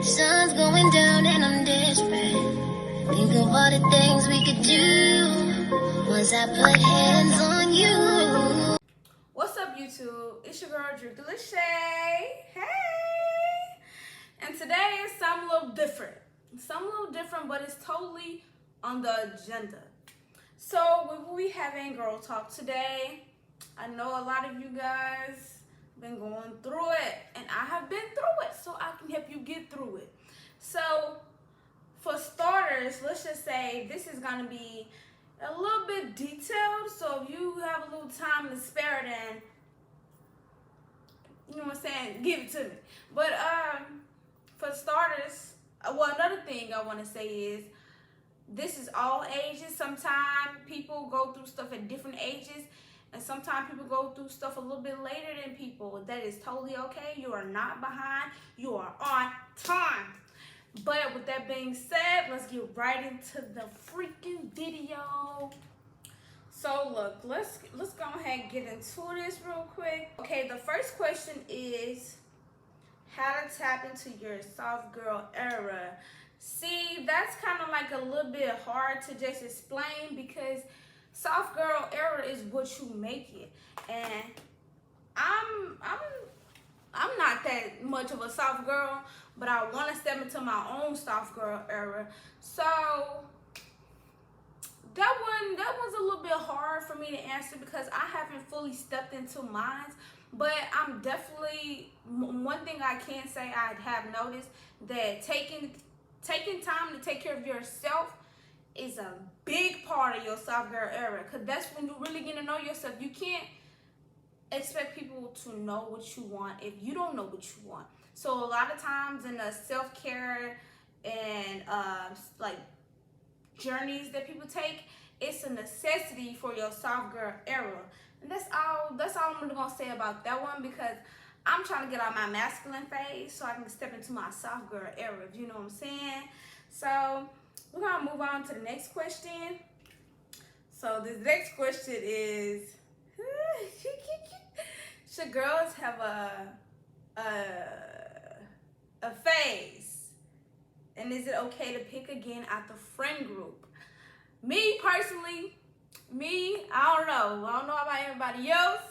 Sun's going down and I'm desperate. Think of all the things we could do once I put hands on you. What's up, YouTube? It's your girl, Drew Delicious. Hey! And today is something a little different. But it's totally on the agenda. So, we will be having girl talk today. I know a lot of you guys been going through it, and I have been through it, so I can help you get through it. So, for starters, let's just say this is gonna be a little bit detailed, so if you have a little time to spare, then you know what I'm saying, give it to me. But for starters, another thing I want to say is this is all ages. Sometimes people go through stuff at different ages, and sometimes people go through stuff a little bit later than people. That is totally okay. You are not behind. You are on time. But with that being said, let's get right into the freaking video. So look, let's go ahead and get into this real quick. Okay, the first question is how to tap into your soft girl era. See, that's kind of like a little bit hard to just explain because soft girl era is what you make it, and I'm not that much of a soft girl, but I want to step into my own soft girl era. So that one's a little bit hard for me to answer because I haven't fully stepped into mine. But I'm definitely, one thing I can say I have noticed that taking time to take care of yourself is a big part of your soft girl era, because that's when you really get to know yourself. You can't expect people to know what you want if you don't know what you want. So a lot of times in the self-care and like journeys that people take, it's a necessity for your soft girl era. And that's all I'm really gonna say about that one, because I'm trying to get out my masculine phase so I can step into my soft girl era, if you know what I'm saying. So we're gonna move on to the next question. So this next question is should girls have a phase, and is it okay to pick again at the friend group? Me personally, I don't know about everybody else,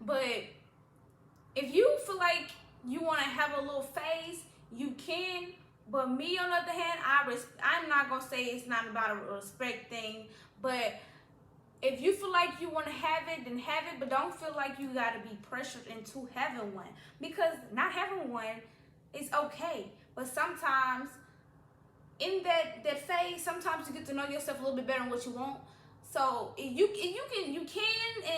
but if you feel like you want to have a little phase, you can. But me, on the other hand, I'm not gonna say it's not about a respect thing, but if you feel like you want to have it, then have it, but don't feel like you got to be pressured into having one, because not having one is okay. But sometimes in that phase, sometimes you get to know yourself a little bit better and what you want. So if you can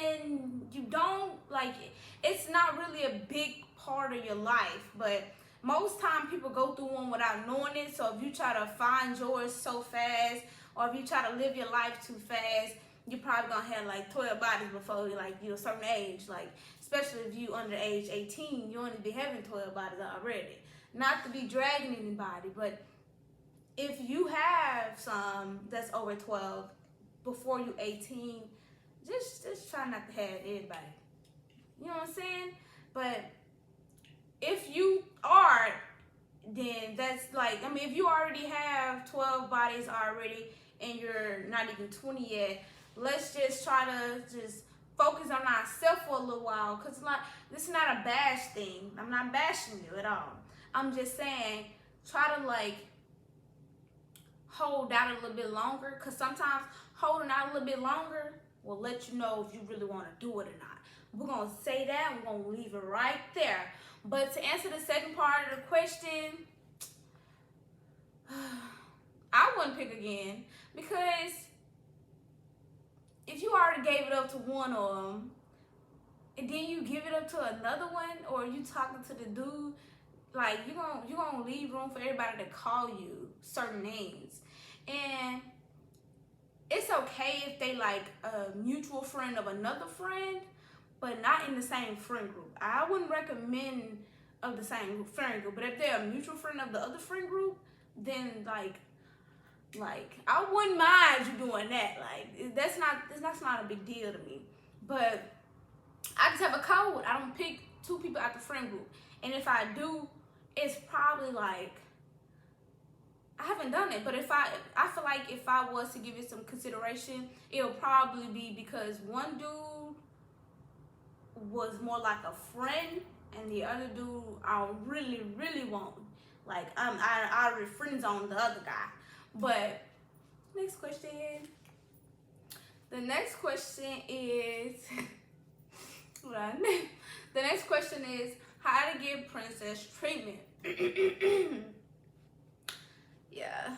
and you don't, like, it's not really a big part of your life. But most time people go through one without knowing it. So if you try to find yours so fast, or if you try to live your life too fast, you probably gonna have like 12 bodies before you're a certain age. Like, especially if you under age 18, you only be having 12 bodies already. Not to be dragging anybody, but if you have some that's over 12 before you 18, just try not to have everybody. You know what I'm saying? But if you are, then that's like, I mean, if you already have 12 bodies already and you're not even 20 yet, let's just try to just focus on ourselves for a little while, because this is not a bash thing. I'm not bashing you at all. I'm just saying, try to like hold out a little bit longer, because sometimes holding out a little bit longer will let you know if you really want to do it or not. We're going to say that, we're going to leave it right there. But to answer the second part of the question, I wouldn't pick again, because if you already gave it up to one of them, and then you give it up to another one, or you talking to the dude, like, you're gonna leave room for everybody to call you certain names. And it's okay if they like a mutual friend of another friend, but not in the same friend group. I wouldn't recommend of the same friend group, but if they're a mutual friend of the other friend group, then like I wouldn't mind you doing that. Like, that's not a big deal to me. But I just have a code. I don't pick two people out the friend group, and if I do, it's probably like I haven't done it, but I feel like if I was to give it some consideration, it'll probably be because one dude was more like a friend, and the other dude I really, really want. Like I already friend zone the other guy. But next question. The next question is the next question is how to get princess treatment. Yeah.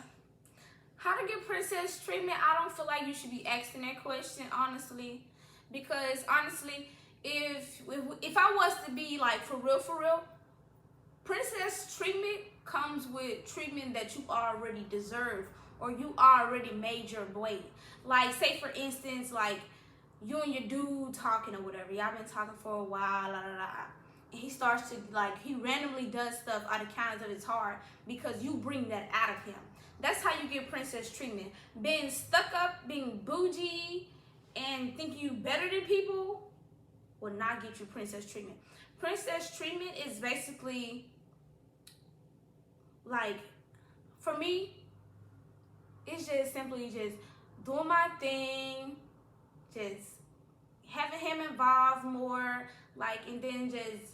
How to get princess treatment, I don't feel like you should be asking that question, honestly. Because honestly, if I was to be like for real, princess treatment comes with treatment that you already deserve or you already made your way. Like say for instance, like you and your dude talking or whatever, y'all been talking for a while, and he starts to like, he randomly does stuff out of kindness of his heart because you bring that out of him. That's how you get princess treatment. Being stuck up, being bougie, and thinking you better than people will not get you princess treatment. Princess treatment is basically like, for me, it's just simply just doing my thing, just having him involved more, like, and then just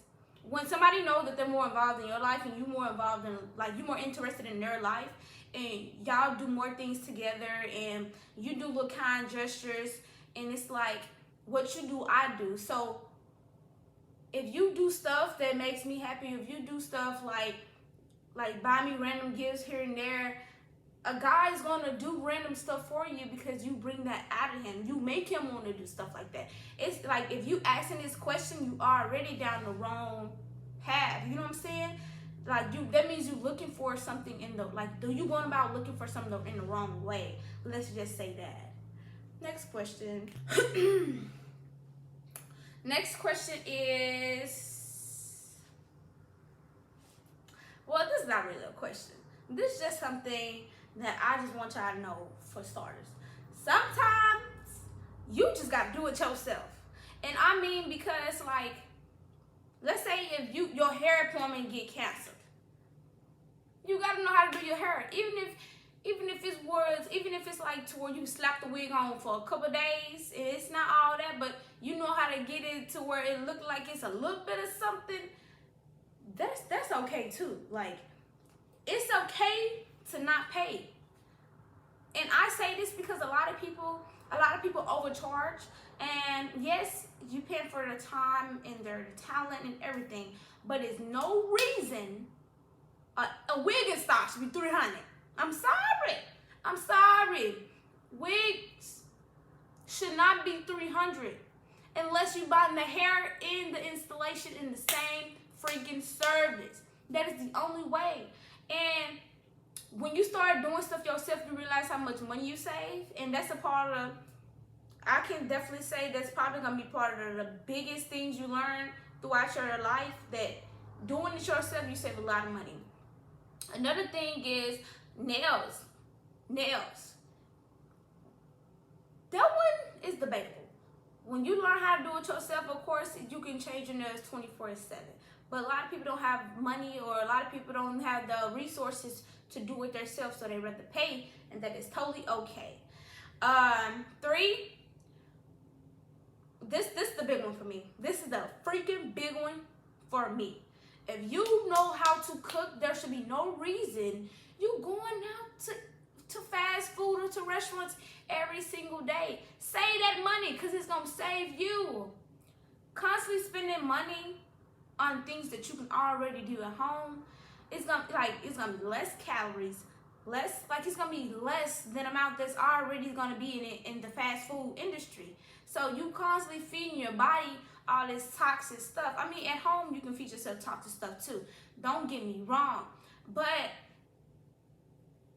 when somebody knows that they're more involved in your life and you more involved in, like, you more interested in their life, and y'all do more things together and you do little kind gestures, and it's like what you do I do. So if you do stuff that makes me happy, if you do stuff like buy me random gifts here and there, a guy's gonna do random stuff for you because you bring that out of him. You make him want to do stuff like that. It's like if you asking this question, you already down the wrong path. You know what I'm saying? Like that means you looking for something in the, like, do you going about looking for something in the wrong way? Let's just say that. Next question. Next question is, well, this is not really a question. This is just something that I just want y'all to know for starters. Sometimes you just gotta do it yourself. And I mean, because like, let's say if your hair appointment get canceled, you gotta know how to do your hair. Even if it's like to where you slap the wig on for a couple days, and it's not all that, but you know how to get it to where it look like it's a little bit of something. That's okay too. Like, it's okay to not pay. And I say this because a lot of people overcharge. And yes, you pay for the time and their talent and everything, but it's no reason a wig and stock should be $300. I'm sorry. Wigs should not be $300 unless you buy the hair and the installation in the same freaking service. That is the only way. And when you start doing stuff yourself, you realize how much money you save, and that's a part of, I can definitely say that's probably gonna be part of the biggest things you learn throughout your life, that doing it yourself, you save a lot of money. Another thing is nails. That one is debatable. When you learn how to do it yourself, of course, you can change your nails 24/7. But a lot of people don't have money, or a lot of people don't have the resources to do it themselves, so they rather pay, and that is totally okay. 3, this is the big one for me. This is the freaking big one for me. If you know how to cook, there should be no reason you going out to fast food or to restaurants every single day. Save that money, because it's gonna save you. Constantly spending money on things that you can already do at home, it's gonna be less calories, it's gonna be less than amount that's already gonna be in the fast food industry. So you constantly feeding your body all this toxic stuff. I mean, at home you can feed yourself toxic stuff too. Don't get me wrong, but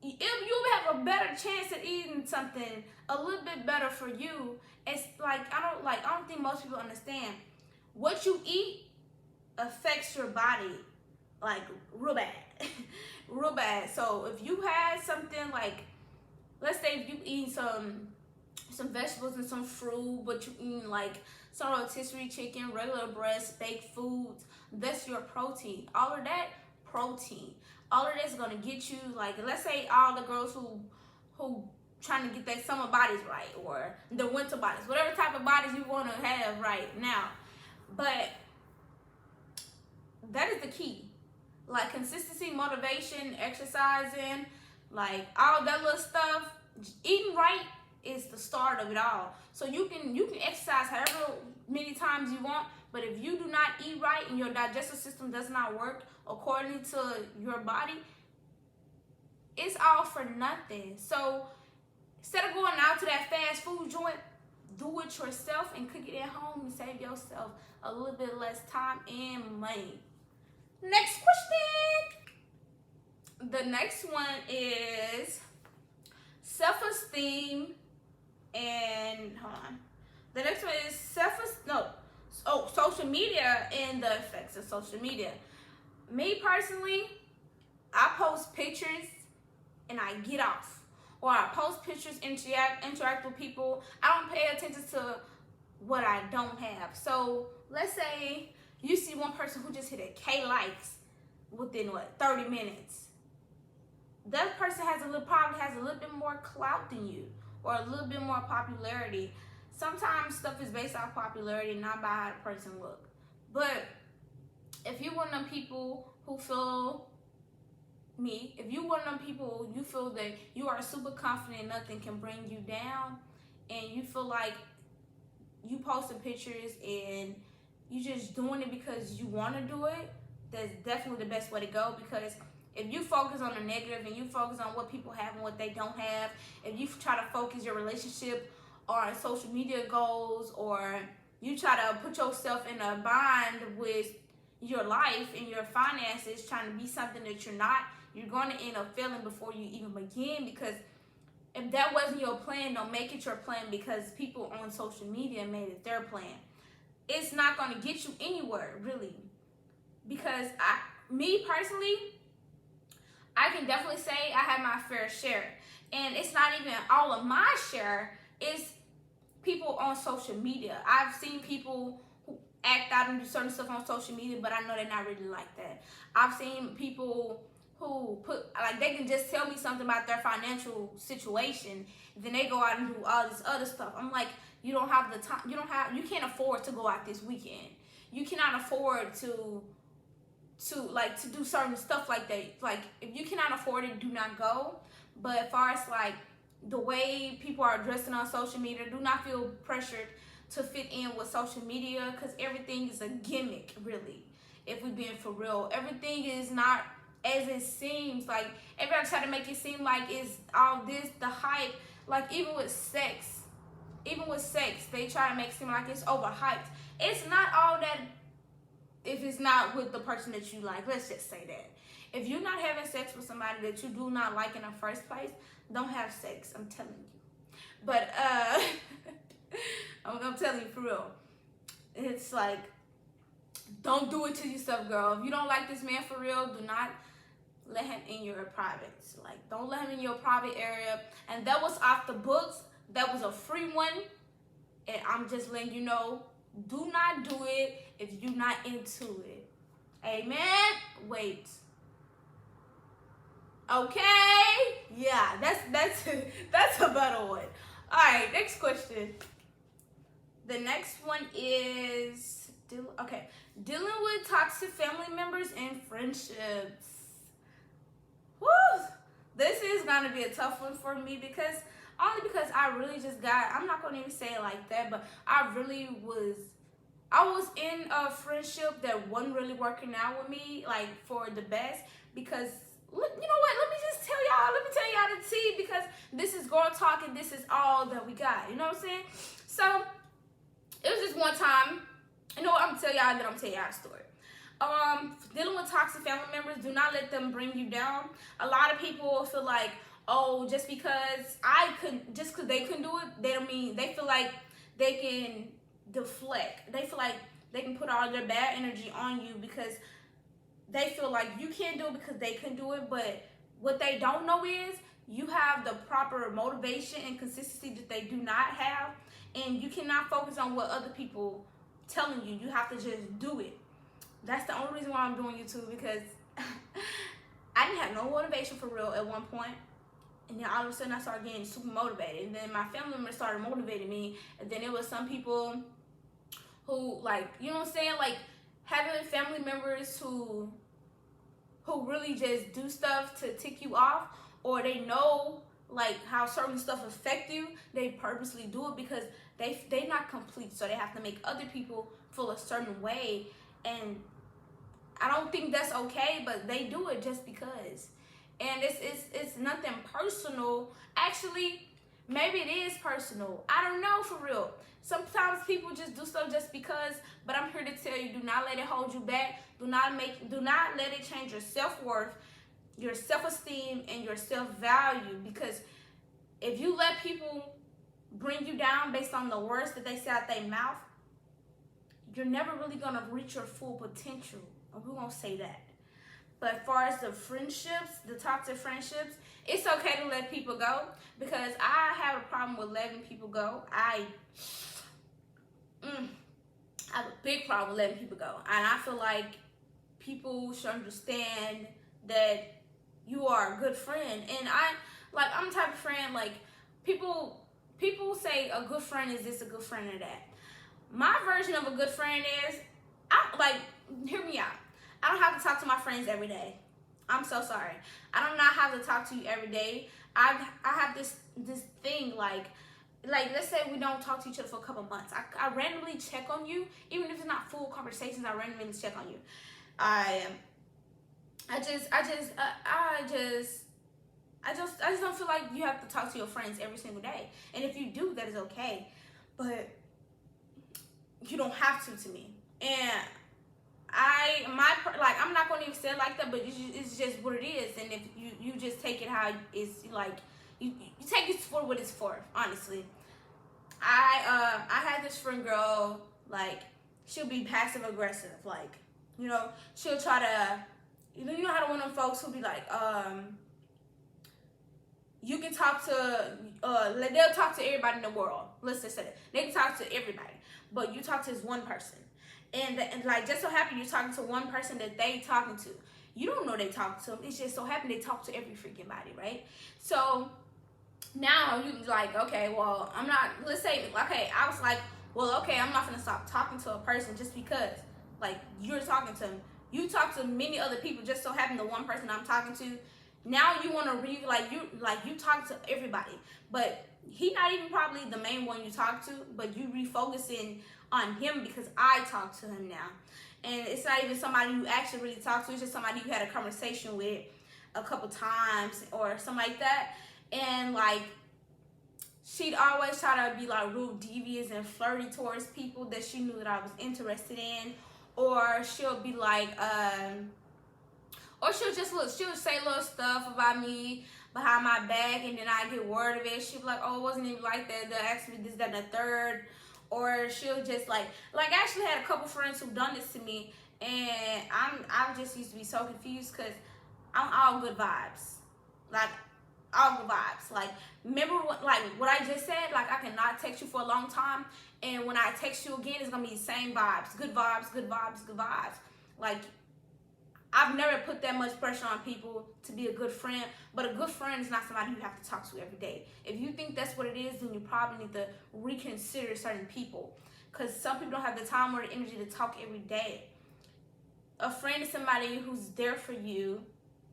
if you have a better chance at eating something a little bit better for you, it's like I don't think most people understand what you eat affects your body like real bad. So if you had something like, let's say if you eat some vegetables and some fruit, but you eat like some rotisserie chicken, regular breast, baked foods, that's your protein. All of that protein. all of this is gonna get you, like, let's say all the girls who trying to get their summer bodies right, or the winter bodies, whatever type of bodies you want to have right now. But that is the key. Like consistency, motivation, exercising, like all that little stuff. Eating right is the start of it all. So you can exercise however many times you want, but if you do not eat right and your digestive system does not work according to your body, it's all for nothing. So instead of going out to that fast food joint, do it yourself and cook it at home and save yourself a little bit less time and money. Next question. The next one is self-esteem and hold on. The next one is social media and the effects of social media. Me personally, I post pictures and I get off. Or I post pictures, interact with people. I don't pay attention to what I don't have. So let's say you see one person who just hit a K likes within 30 minutes. That person probably has a little bit more clout than you, or a little bit more popularity. Sometimes stuff is based off popularity, not by how the person look. But if you're one of them people who feel if you one of them people, you feel that you are super confident, nothing can bring you down, and you feel like you posting pictures and you just doing it because you want to do it, that's definitely the best way to go. Because if you focus on the negative and you focus on what people have and what they don't have, if you try to focus your relationship or social media goals, or you try to put yourself in a bind with your life and your finances, trying to be something that you're not, you're going to end up failing before you even begin. Because if that wasn't your plan, don't make it your plan because people on social media made it their plan. It's not going to get you anywhere, really. Because me personally, I can definitely say I have my fair share. And it's not even all of my share, it's people on social media. I've seen people who act out and do certain stuff on social media, but I know they're not really like that. I've seen people who they can just tell me something about their financial situation, then they go out and do all this other stuff. I'm like, you don't have the time, you can't afford to go out this weekend. You cannot afford to do certain stuff like that. Like, if you cannot afford it, do not go. But as far as like the way people are dressing on social media, do not feel pressured to fit in with social media, because everything is a gimmick, really. If we're being for real, everything is not as it seems. Like, everybody try to make it seem like it's all this, the hype. Like, even with sex, they try to make it seem like it's overhyped. It's not all that if it's not with the person that you like. Let's just say that. If you're not having sex with somebody that you do not like in the first place, don't have sex. I'm telling you. But I'm telling you for real. It's like, don't do it to yourself, girl. If you don't like this man for real, do not let him in your privates. Like, don't let him in your private area. And that was off the books. That was a free one. And I'm just letting you know, do not do it if you're not into it. Amen? Wait. Okay? Yeah, that's a better one. Alright, next question. The next one is dealing with toxic family members and friendships. Woo! This is gonna be a tough one for me because I really just I'm not gonna even say it like that, but I was in a friendship that wasn't really working out with me, like, for the best. Because you know what, let me tell y'all the tea, because this is girl talk and this is all that we got, you know what I'm saying? So it was just one time, you know what, I'm gonna tell y'all a story. Dealing with toxic family members, do not let them bring you down. A lot of people feel like, oh, just because they couldn't do it, they feel like they can deflect. They feel like they can put all their bad energy on you because they feel like you can't do it because they couldn't do it. But what they don't know is you have the proper motivation and consistency that they do not have, and you cannot focus on what other people telling you. You have to just do it. That's the only reason why I'm doing YouTube, because I didn't have no motivation for real at one point. And then all of a sudden I started getting super motivated. And then my family members started motivating me. And then it was some people who, like, you know what I'm saying? Like, having family members who really just do stuff to tick you off, or they know like how certain stuff affect you. They purposely do it because they not complete, so they have to make other people feel a certain way. And I don't think that's okay, but they do it just because. And it's nothing personal. Actually, maybe it is personal. I don't know, for real. Sometimes people just do stuff just because, but I'm here to tell you, do not let it hold you back. Do not let it change your self-worth, your self-esteem, and your self-value. Because if you let people bring you down based on the words that they say out their mouth, you're never really gonna reach your full potential. And we're gonna say that. But as far as the friendships, the toxic friendships, it's okay to let people go, because I have a problem with letting people go. I have a big problem with letting people go. And I feel like people should understand that you are a good friend. And I'm the type of friend, like, people say a good friend is this, a good friend or that. My version of a good friend is, hear me out. I don't have to talk to my friends every day. I'm so sorry. I do not have to talk to you every day. I have this thing, like let's say we don't talk to each other for a couple months. I randomly check on you, even if it's not full conversations. I randomly check on you. I just don't feel like you have to talk to your friends every single day. And if you do, that is okay. But you don't have to me. And I'm not going to even say it like that, but it's just what it is. And if you just take it how it's, like, you take it for what it's for, honestly. I had this friend girl, like, she'll be passive aggressive, like, you know, she'll try to, you know how to one of them folks who'll be like, you can talk to, they'll talk to everybody in the world. Let's just say that. They can talk to everybody, but you talk to this one person. And like, just so happen you're talking to one person that they talking to. You don't know they talk to them. It's just so happen they talk to every freaking body, right? So now you like, okay, well, I'm not, let's say, okay, I was like, well, okay, I'm not gonna stop talking to a person just because, like, you're talking to them. You talk to many other people, just so happen the one person I'm talking to. Now you want to you talk to everybody, but he not even probably the main one you talk to, but you refocusing on him because I talk to him now. And it's not even somebody you actually really talk to, it's just somebody you had a conversation with a couple times or something like that. And like, she'd always try to be like real devious and flirty towards people that she knew that I was interested in. Or she'll be like, or she'll say little stuff about me behind my back, and then I get word of it. She'll be like, oh, it wasn't even like that. They'll ask me this, that, and the third. Or she'll just like I actually had a couple friends who've done this to me, and I just used to be so confused because I'm all good vibes. Like, all good vibes. Like, remember what I just said? Like, I cannot text you for a long time, and when I text you again, it's gonna be the same vibes. Good vibes, good vibes, good vibes. Like, I've never put that much pressure on people to be a good friend, but a good friend is not somebody you have to talk to every day. If you think that's what it is, then you probably need to reconsider certain people, because some people don't have the time or the energy to talk every day. A friend is somebody who's there for you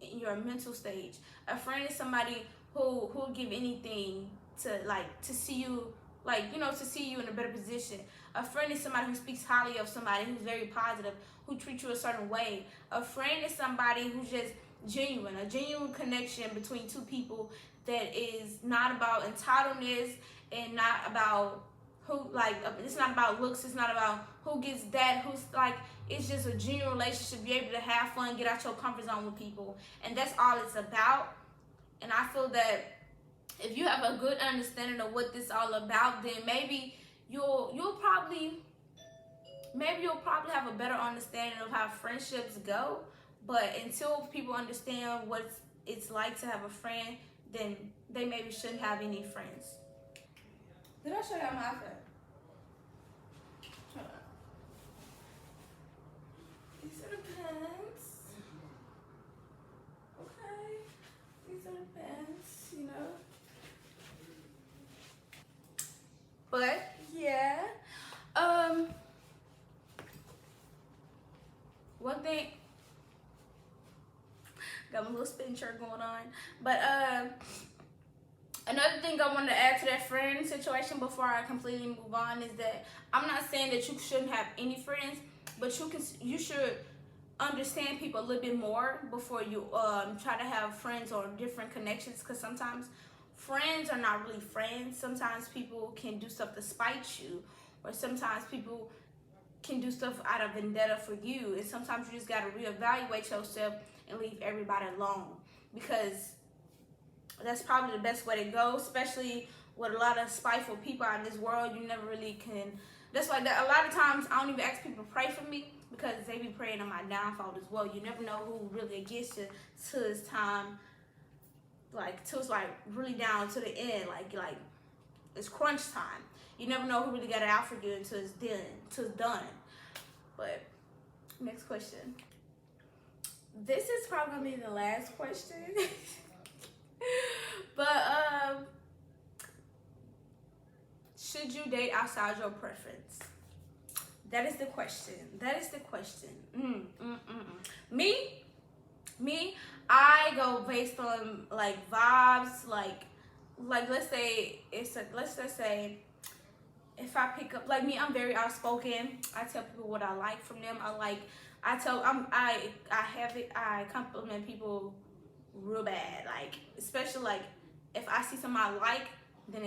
in your mental stage. A friend is somebody who'll give anything to see you, to see you in a better position. A friend is somebody who speaks highly of somebody, who's very positive, who treats you a certain way. A friend is somebody who's just genuine, a genuine connection between two people that is not about entitlement and not about it's not about looks, it's not about who gets that, it's just a genuine relationship. Be able to have fun, get out your comfort zone with people, and that's all it's about. And I feel that if you have a good understanding of what this is all about, then maybe you'll probably have a better understanding of how friendships go. But until people understand what it's like to have a friend, then they maybe shouldn't have any friends. Did I show y'all my outfit? Hold on. These are the pants. Okay. one thing, got my little spin shirt going on, but another thing I wanted to add to that friend situation before I completely move on is that I'm not saying that you shouldn't have any friends, but you should understand people a little bit more before you try to have friends or different connections, because sometimes friends are not really friends. Sometimes people can do stuff to spite you, or sometimes people can do stuff out of vendetta for you, and sometimes you just got to reevaluate yourself and leave everybody alone, because that's probably the best way to go, especially with a lot of spiteful people out in this world. You never really can. That's why a lot of times I don't even ask people to pray for me, because they be praying on my downfall as well. You never know who really gets you to this time, like till it's like really down to the end, like it's crunch time. You never know who really got it out for you until it's done. But next question. This is probably gonna be the last question. But should you date outside your preference? That is the question. Me, I go based on like vibes, like let's just say if I pick up, like me, I'm very outspoken. I tell people what I like from them. I compliment people real bad, like especially like if I see something I like, then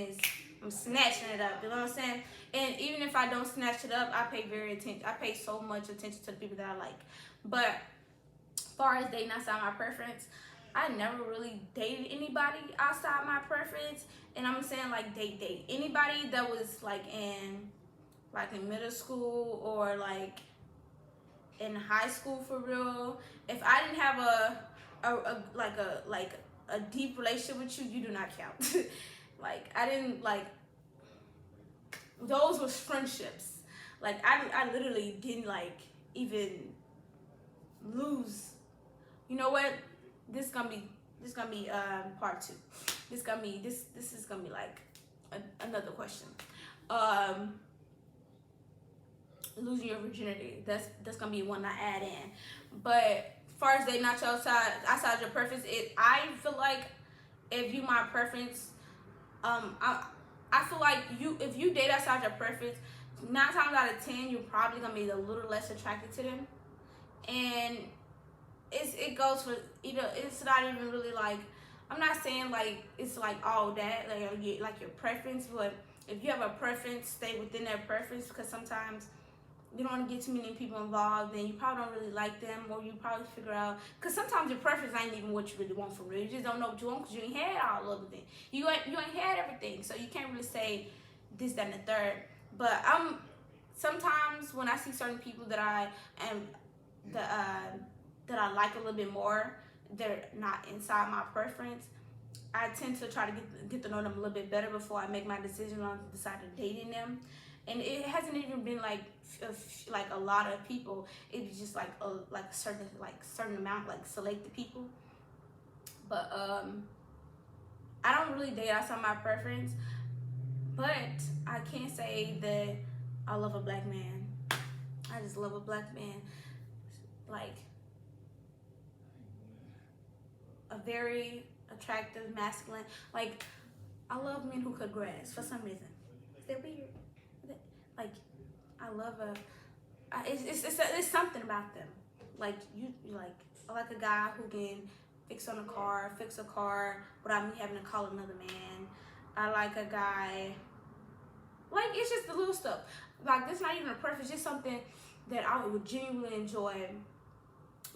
I'm snatching it up, you know what I'm saying? And even if I don't snatch it up, I pay so much attention to the people that I like. But as far as dating outside my preference, I never really dated anybody outside my preference. And I'm saying like date anybody that was like in middle school or like in high school for real. If I didn't have a deep relationship with you, you do not count. Like I didn't like, those was friendships. Like I literally didn't like even lose. You know what? This is gonna be part 2. This is gonna be like another question. Losing your virginity. That's gonna be one I add in. But as far as they not outside your preference, I feel like if you my preference, I feel like if you date outside your preference, 9 times out of 10 you're probably gonna be a little less attracted to them, and it goes for, you know, it's not even really like, I'm not saying like it's like all that like your preference, but if you have a preference, stay within that preference, because sometimes you don't want to get too many people involved, and you probably don't really like them, or you probably figure out, because sometimes your preference ain't even what you really want for real. You just don't know what you want because you ain't had all of it. You ain't had everything, so you can't really say this, that, and the third. But sometimes when I see certain people that I like a little bit more, they're not inside my preference, I tend to try to get to know them a little bit better before I make my decision on deciding dating them. And it hasn't even been like a lot of people. It's just like a certain amount, like selected people. But I don't really date outside my preference. But I can't say that I love a black man. I just love a black man, like a very attractive, masculine. Like I love men who cut grass for some reason. Is that weird? Like I love it's something about them. Like I like a guy who can fix a car without me having to call another man. I like a guy, like it's just the little stuff. Like this not even a preference, just something that I would genuinely enjoy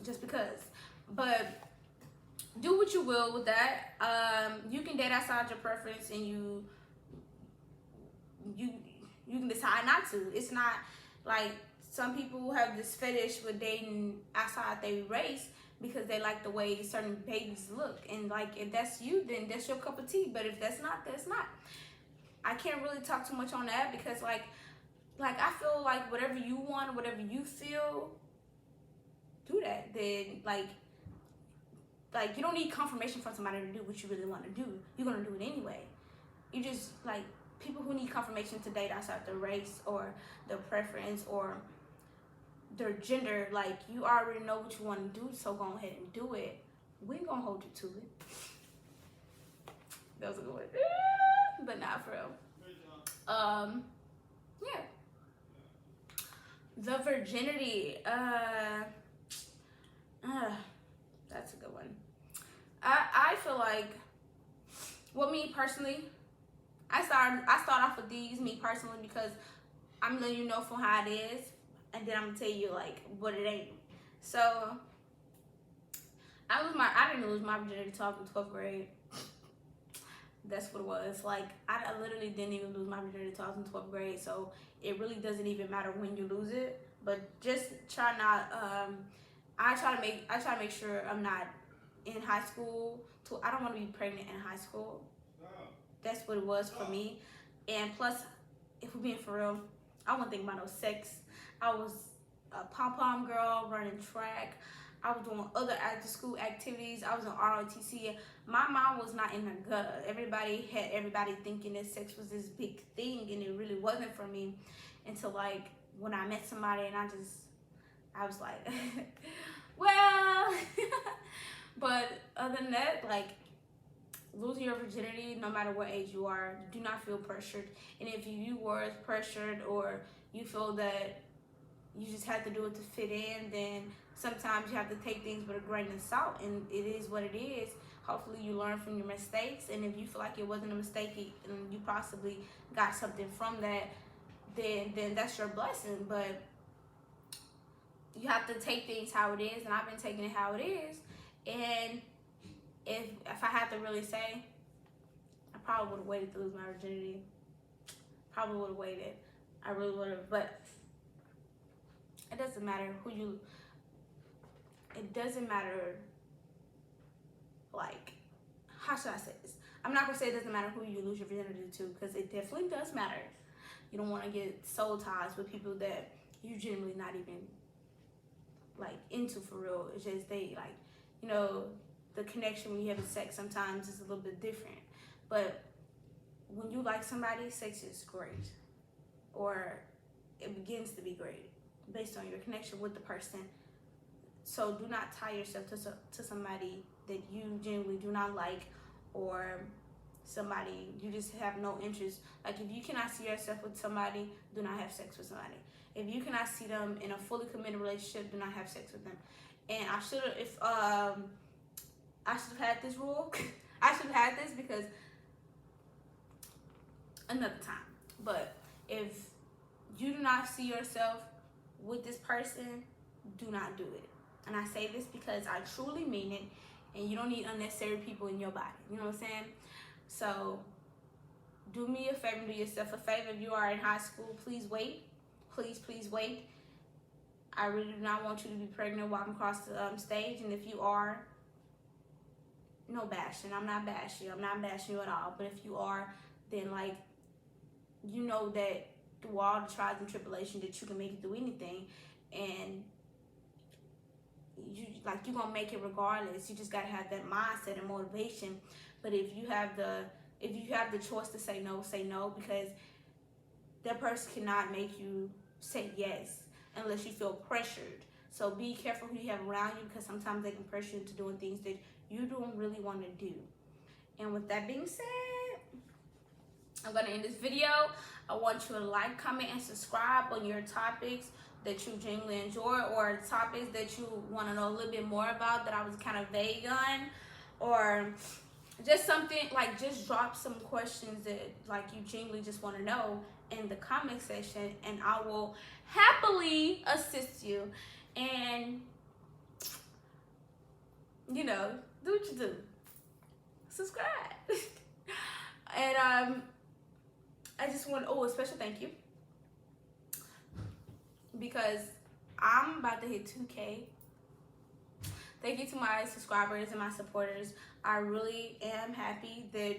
just because. But do what you will with that. You can date outside your preference, and you can decide not to. It's not like some people have this fetish with dating outside their race because they like the way certain babies look. And like if that's you, then that's your cup of tea. But if that's not, that's not. I can't really talk too much on that because like I feel like whatever you want, whatever you feel, do that. Then like you don't need confirmation from somebody to do what you really want to do. You're gonna do it anyway. You just like people who need confirmation to date outside their race or their preference or their gender. Like, you already know what you want to do, so go ahead and do it. We ain't gonna hold you to it. That was a good one. But not for real. Yeah. The virginity. That's a good one. I feel like, well, me personally, I start off with these, me personally, because I'm letting you know from how it is, and then I'm gonna tell you like what it ain't. So I didn't lose my virginity till I was in 12th grade. That's what it was. Like, I literally didn't even lose my virginity till I was in 12th grade. So it really doesn't even matter when you lose it. But just try not. I try to make sure I'm not in high school. I don't want to be pregnant in high school. That's what it was for me. And plus, if we're being for real, I wasn't thinking about no sex. I was a pom-pom girl running track. I was doing other after school activities. I was in ROTC. My mom was not in the gutter. Everybody thinking that sex was this big thing, and it really wasn't for me until like when I met somebody, and I was like, well, but other than that, like, losing your virginity, no matter what age you are, do not feel pressured. And if you were pressured, or you feel that you just have to do it to fit in, then sometimes you have to take things with a grain of salt, and it is what it is. Hopefully you learn from your mistakes, and if you feel like it wasn't a mistake and you possibly got something from that, then that's your blessing. But you have to take things how it is, and I've been taking it how it is. And if I had to really say, I probably would have waited to lose my virginity. Probably would have waited. I really would have. But it doesn't matter it doesn't matter, like, how should I say this? I'm not gonna say it doesn't matter who you lose your virginity to, because it definitely does matter. You don't want to get soul ties with people that you generally not even like into for real. It's just they like, you know, the connection when you have sex sometimes is a little bit different. But when you like somebody, sex is great, or it begins to be great based on your connection with the person. So do not tie yourself to somebody that you genuinely do not like, or somebody you just have no interest. Like, if you cannot see yourself with somebody, do not have sex with somebody. If you cannot see them in a fully committed relationship, do not have sex with them. And I should have had this rule. I should have had this because another time. But if you do not see yourself with this person, do not do it. And I say this because I truly mean it, and you don't need unnecessary people in your body. You know what I'm saying? So do me a favor, do yourself a favor. If you are in high school, please wait. Please wait. I really do not want you to be pregnant walking across the stage. And if you are, no bashing. I'm not bashing you. I'm not bashing you at all. But if you are, then, like, you know that through all the trials and tribulations that you can make it through anything, and you're gonna make it regardless. You just gotta have that mindset and motivation. But if you have the choice to say no, say no, because that person cannot make you say yes unless you feel pressured. So be careful who you have around you, because sometimes they can pressure you into doing things that you don't really want to do. And with that being said, I'm gonna end this video. I want you to like, comment, and subscribe on your topics that you genuinely enjoy, or topics that you want to know a little bit more about that I was kind of vague on, or just something like, just drop some questions that like you genuinely just want to know in the comment section, and I will happily assist you. And you know, do what you do. Subscribe. And I just want a special thank you, because I'm about to hit 2K. Thank you to my subscribers and my supporters. I really am happy that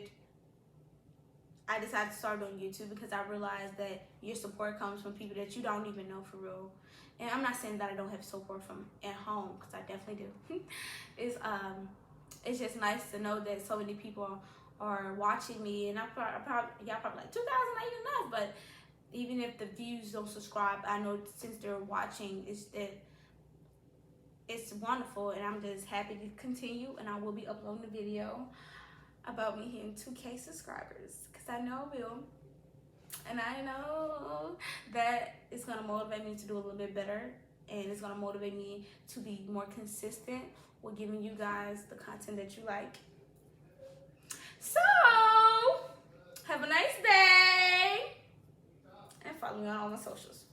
I decided to start on YouTube, because I realized that your support comes from people that you don't even know for real. And I'm not saying that I don't have support from at home, because I definitely do. It's just nice to know that so many people are watching me, and y'all probably like 2,000 ain't enough, but even if the views don't subscribe, I know since they're watching, it's wonderful, and I'm just happy to continue. And I will be uploading a video about me hitting 2K subscribers, because I know I will. And I know that it's going to motivate me to do a little bit better, and it's going to motivate me to be more consistent with giving you guys the content that you like. So, have a nice day, and follow me on all my socials.